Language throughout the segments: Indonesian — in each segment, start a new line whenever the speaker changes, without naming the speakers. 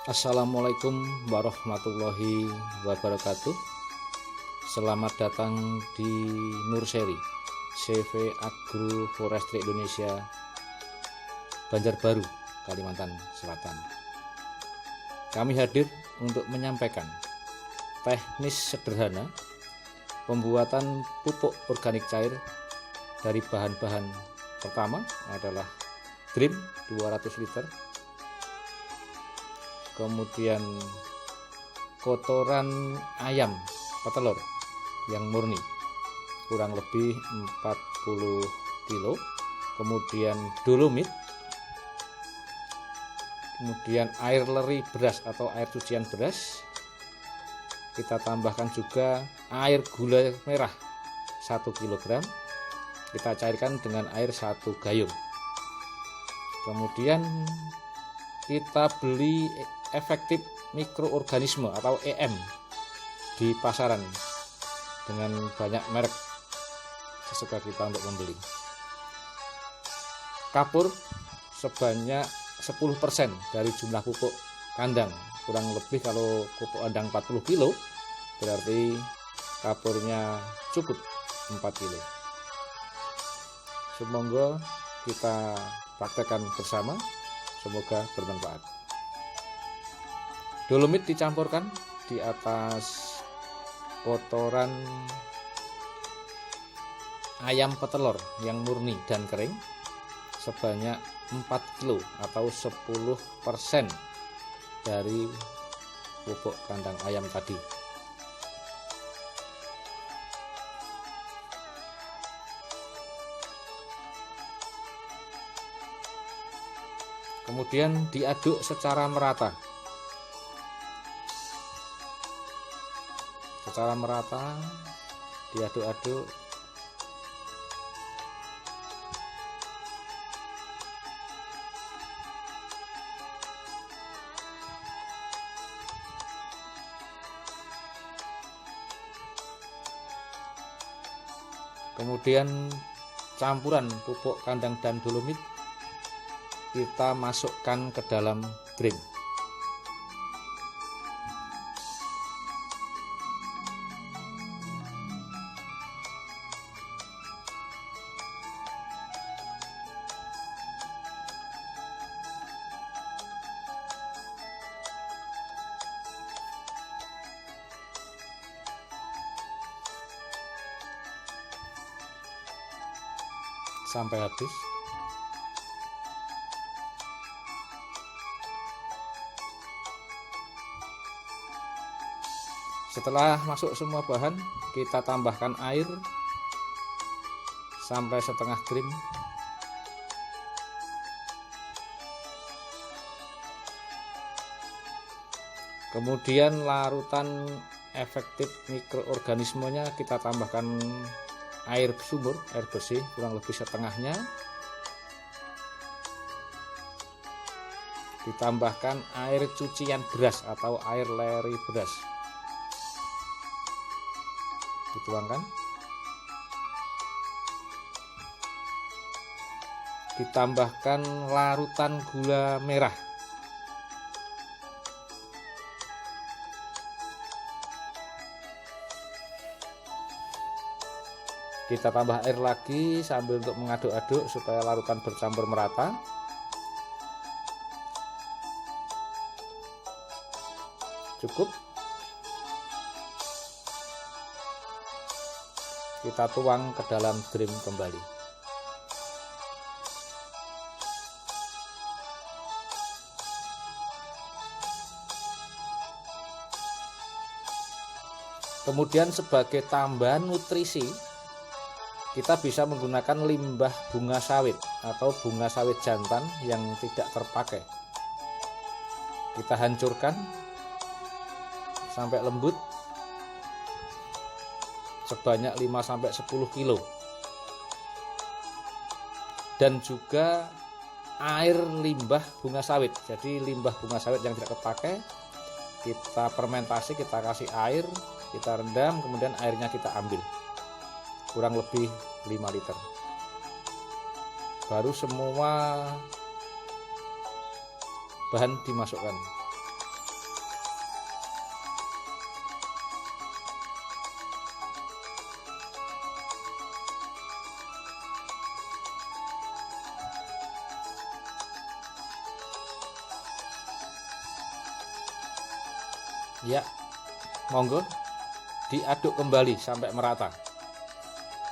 Assalamualaikum warahmatullahi wabarakatuh. Selamat datang di Nurseri CV Agroforestry Indonesia, Banjarbaru, Kalimantan Selatan. Kami hadir untuk menyampaikan teknis sederhana pembuatan pupuk organik cair dari bahan-bahan pertama adalah Dream 200 liter, kemudian kotoran ayam petelur yang murni kurang lebih 40 kilo, kemudian dolomit, kemudian air leri beras atau air cucian beras, kita tambahkan juga air gula merah 1 kg, kita cairkan dengan air 1 gayung. Kemudian kita beli efektif mikroorganisme atau EM di pasaran dengan banyak merek, sesuka kita untuk membeli. Kapur sebanyak 10% dari jumlah pupuk kandang, kurang lebih kalau pupuk kandang 40 kilo berarti kapurnya cukup 4 kilo. Semoga kita praktekkan bersama, semoga bermanfaat. Dolomit dicampurkan di atas kotoran ayam petelur yang murni dan kering sebanyak 4 kilo atau 10% dari pupuk kandang ayam tadi. Kemudian diaduk secara merata. Diaduk-aduk. Kemudian campuran pupuk kandang dan dolomit kita masukkan ke dalam Dream. Sampai habis. Setelah masuk semua bahan, kita tambahkan air sampai setengah Dream. Kemudian larutan efektif mikroorganismenya kita tambahkan air sumur, air bersih kurang lebih setengahnya, ditambahkan air cucian beras atau air leri beras, dituangkan, ditambahkan larutan gula merah, kita tambah air lagi sambil untuk mengaduk-aduk supaya larutan bercampur merata. Cukup. Kita tuang ke dalam Dream kembali. Kemudian sebagai tambahan nutrisi, kita bisa menggunakan limbah bunga sawit atau bunga sawit jantan yang tidak terpakai. Kita hancurkan sampai lembut sebanyak 5-10 kilo. Dan juga air limbah bunga sawit. Jadi limbah bunga sawit yang tidak terpakai kita fermentasi, kita kasih air, kita rendam, kemudian airnya kita ambil. Kurang lebih 5 liter. Baru semua bahan dimasukkan. Ya, monggo diaduk kembali sampai merata.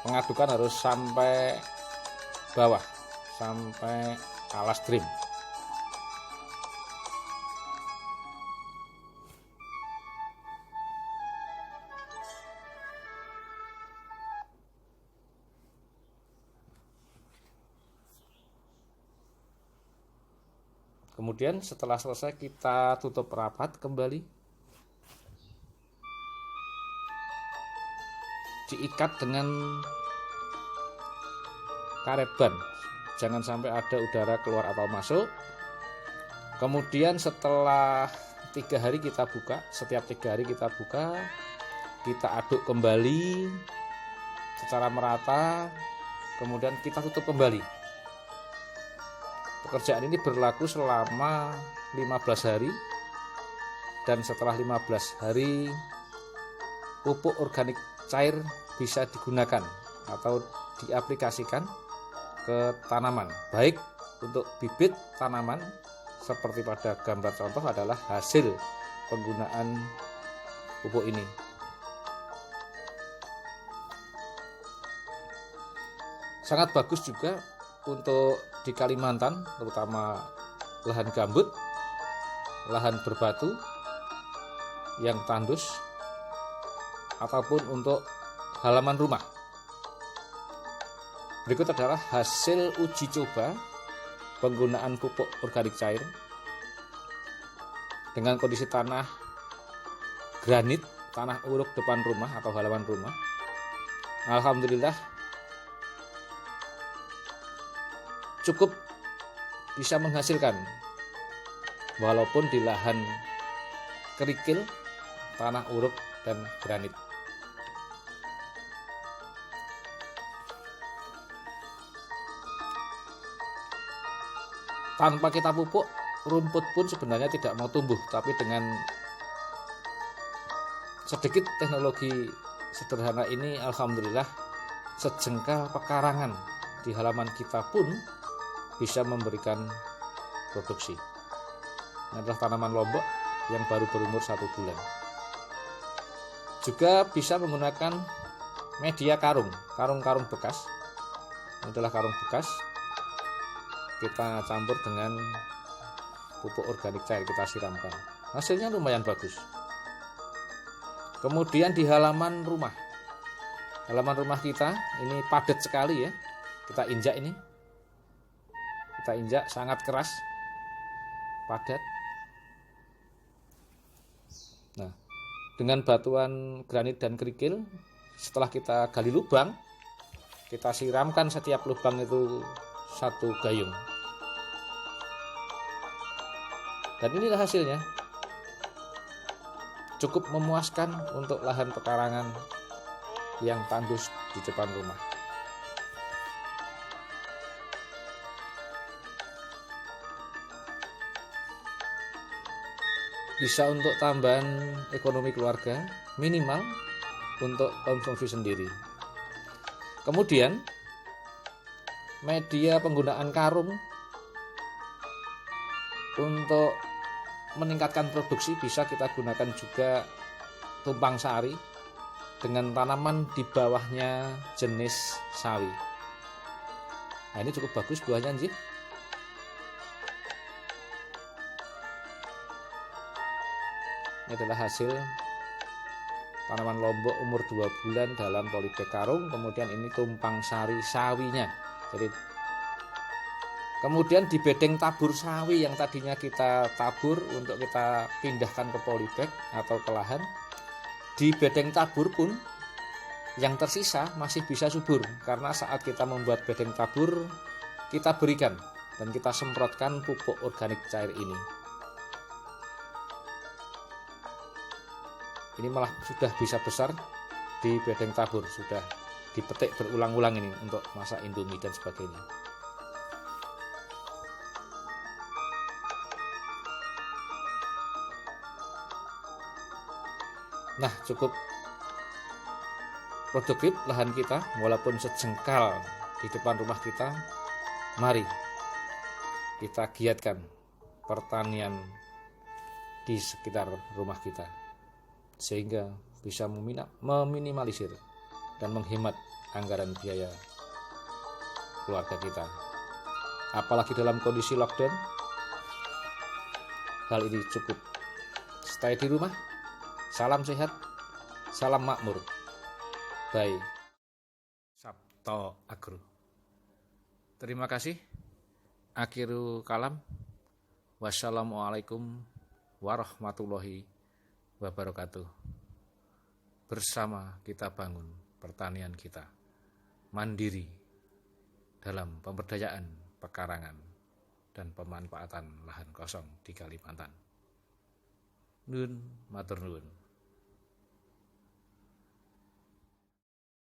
Mengadukan harus sampai bawah, sampai alas trim. Kemudian setelah selesai kita tutup rapat kembali. Diikat dengan karet ban. Jangan sampai ada udara keluar atau masuk. Kemudian setelah 3 hari kita buka. Setiap 3 hari kita buka. Kita aduk kembali secara merata. Kemudian kita tutup kembali. Pekerjaan ini berlaku selama 15 hari, dan setelah 15 hari pupuk organik cair bisa digunakan atau diaplikasikan ke tanaman, baik untuk bibit tanaman seperti pada gambar contoh adalah hasil penggunaan pupuk ini. Sangat bagus juga untuk di Kalimantan, terutama lahan gambut, lahan berbatu yang tandus, ataupun untuk halaman rumah. Berikut adalah hasil uji coba penggunaan pupuk organik cair dengan kondisi tanah granit, tanah uruk depan rumah atau halaman rumah. Alhamdulillah cukup bisa menghasilkan, walaupun di lahan kerikil, tanah uruk, dan granit. Tanpa kita pupuk, rumput pun sebenarnya tidak mau tumbuh, tapi dengan sedikit teknologi sederhana ini, alhamdulillah sejengkal pekarangan di halaman kita pun bisa memberikan produksi. Ini adalah tanaman lombok yang baru berumur 1 bulan. Juga bisa menggunakan media karung bekas. Ini adalah karung bekas. Kita campur dengan pupuk organik cair, kita siramkan. Hasilnya lumayan bagus. Kemudian di halaman rumah kita ini padat sekali ya. Kita injak ini. Kita injak sangat keras, padat. Nah, dengan batuan granit dan kerikil, setelah kita gali lubang, kita siramkan setiap lubang itu 1 gayung. Dan inilah hasilnya. Cukup memuaskan untuk lahan pekarangan yang tandus di depan rumah. Bisa untuk tambahan ekonomi keluarga, minimal untuk konsumsi sendiri. Kemudian media penggunaan karung untuk meningkatkan produksi bisa kita gunakan juga tumpang sari dengan tanaman di bawahnya jenis sawi. Nah, ini cukup bagus buahnya anjir. Ini adalah hasil tanaman lombok umur 2 bulan dalam polybag karung. Kemudian ini tumpang sari sawinya. Jadi kemudian di bedeng tabur sawi yang tadinya kita tabur untuk kita pindahkan ke polybag atau ke lahan, di bedeng tabur pun yang tersisa masih bisa subur, karena saat kita membuat bedeng tabur kita berikan dan kita semprotkan pupuk organik cair ini. Ini malah sudah bisa besar di bedeng tabur, sudah dipetik berulang-ulang ini untuk masak indomie dan sebagainya. Nah, cukup produktif lahan kita, walaupun sejengkal di depan rumah kita. Mari kita giatkan pertanian di sekitar rumah kita. sehingga bisa meminimalisir dan menghemat anggaran biaya keluarga kita. Apalagi dalam kondisi lockdown, hal ini cukup. Stay di rumah, salam sehat, salam makmur. Bye. Sabto Agro. Terima kasih. Akhiru kalam. Wassalamualaikum warahmatullahi wabarakatuh. Bersama kita bangun pertanian kita mandiri dalam pemberdayaan pekarangan dan pemanfaatan lahan kosong di Kalimantan. Nun matur nuwun.